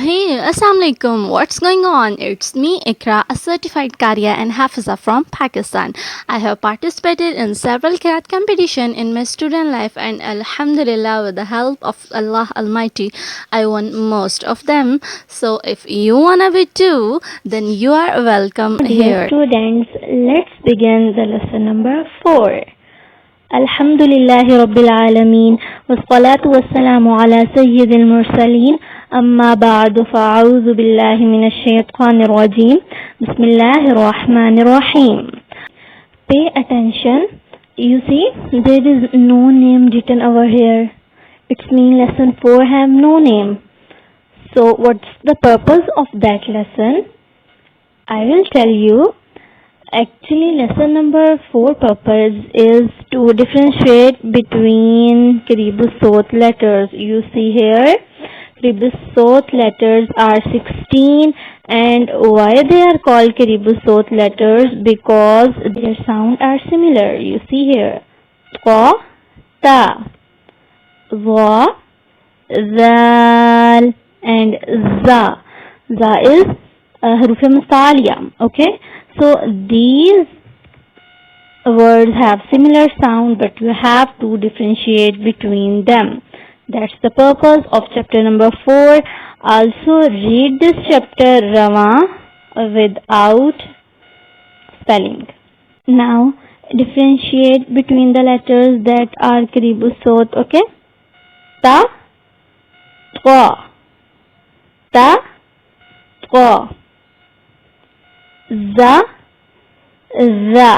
Hey, Assalamualaikum. What's going on? It's me, Iqra, a certified Qariya and Hafiza from Pakistan. I have participated in several qirat competition in my student life, and Alhamdulillah, with the help of Allah Almighty, I won most of them. So if you wanna be too, then you are welcome Dear here. students, let's begin the lesson number 4. Alhamdulillahi Rabbil Alameen wassalatu wassalamu ala sayyidil mursaleen amma ba'du fa'a'udhu billahi minash shaitanir rajim bismillahir rahmanir rahim. Pay attention. You see, there is no name written over here. It means lesson 4 have no name. So what's the purpose of that lesson? I will tell you. Actually, lesson number 4 purpose is to differentiate between Qaribu-Sawt letters. You see here, Qaribu-Sawt letters are 16, and why they are called Qaribu-Sawt letters? Because their sound are similar. You see here, qa, ta, wa, zal, and za. Za is haruf mustaliya. Okay. So these words have similar sound, but you have to differentiate between them. That's the purpose of chapter number 4. Also read this chapter Rawa without spelling. Now differentiate between the letters that are Qaribu-Sawt. Okay? Ta, qa, ta, qa. Za, za.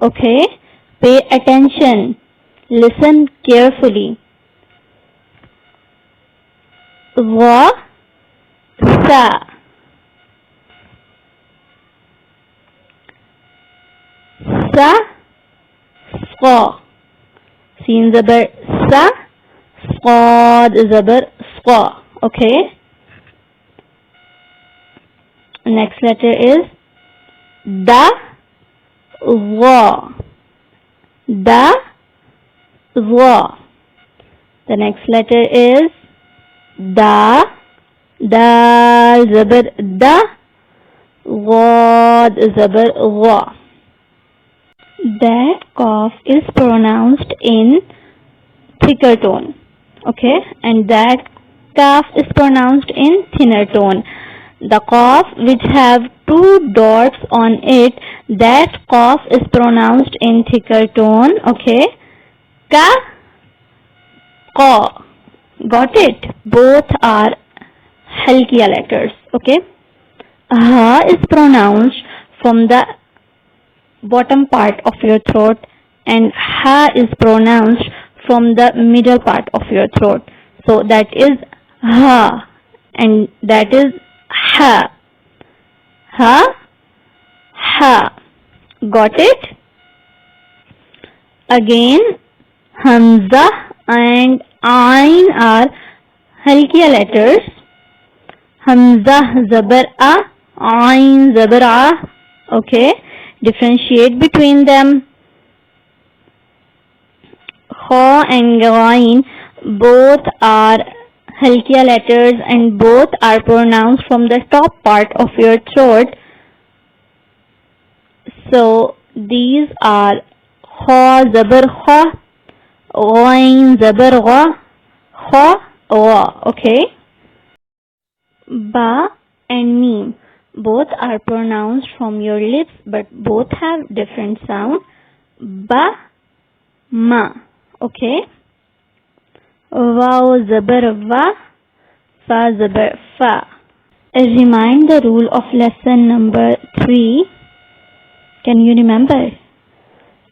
Okay, pay attention, listen carefully. Wa, sa. Sa, sqa. Sin zabar sa, sqad zabar sqa. Okay, next letter is da, wa, da, wa. The next letter is da, da zabar da, wa zabar wa. That qaf is pronounced in thicker tone, okay, and that kaf is pronounced in thinner tone. The qaf which have 2 dots on it, that qaf is pronounced in thicker tone. Okay, ka, qa. Got it? Both are halqiya letters. Okay, ha is pronounced from the bottom part of your throat, and ha is pronounced from the middle part of your throat. So that is ha, and that is ha. Ha, ha. Got it? Again, hamza and ain are halqiya letters. Hamza zabar a, ain zabar a. Okay, differentiate between them. Kha and ghain both are halqiya letters, and both are pronounced from the top part of your throat. So these are kha zabar kha, ghain zabar gha, kha wa. Okay, ba and mim both are pronounced from your lips, but both have different sound. Ba, ma. Okay, Waw zabar wa, fa zabar fa. Remind the rule of lesson number 3. Can you remember?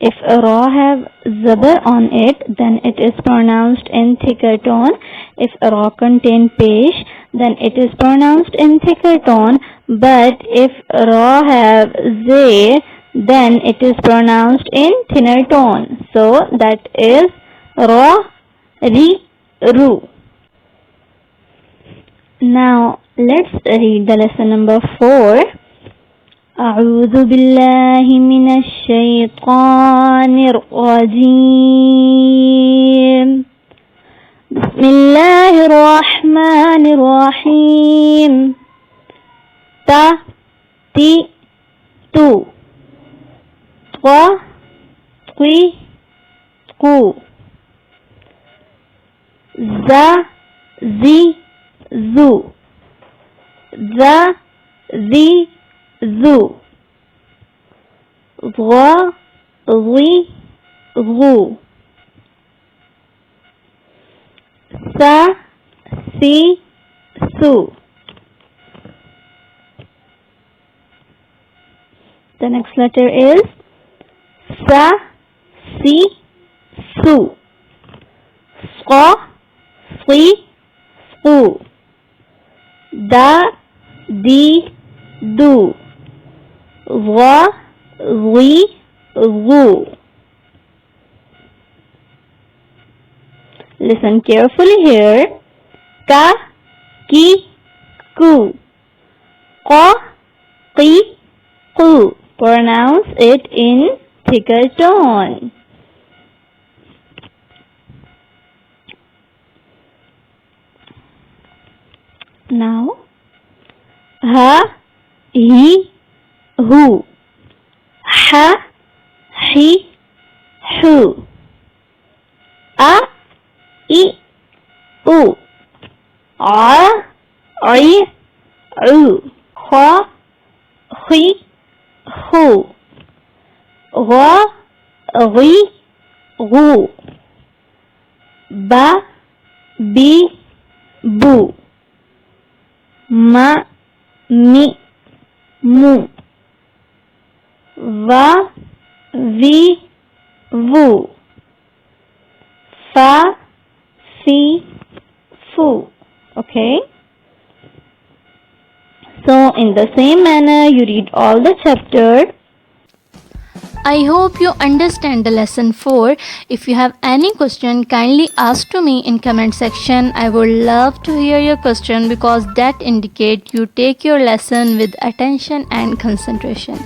If ra have zabar on it, then it is pronounced in thicker tone. If ra contain pesh, then it is pronounced in thicker tone. But if ra have zair, then it is pronounced in thinner tone. So that is ra, ri, ru. Now let's read the lesson number 4. أعوذ بالله من الشيطان الرجيم بسم الله الرحمن الرحمن الرحيم تا تي تو طوا طي طقو ذا ذي ذو ذا ذي ذو ضوا ضي ضو ثا ثي ثو. The next letter is sa si su sqa si squ da di du ضا ضي ضو. Listen carefully here. Ka ki ku qa qi qu. Pronounce it in thicker tone. Now ha hi hu ha hi hu a I u a I u kha khi khu gha ghi gu ba bi bu ma mi mu va vi vu fa fi fu. Okay, so in the same manner you read all the chapter. I hope you understand the lesson 4. If you have any question, kindly ask to me in comment section. I would love to hear your question because that indicates you take your lesson with attention and concentration.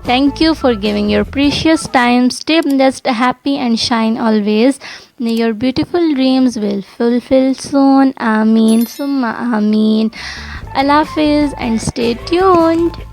Thank you for giving your precious time. Stay blessed, happy and shine always. May your beautiful dreams will fulfill soon. Ameen. Summa Ameen. Allah Hafiz and stay tuned.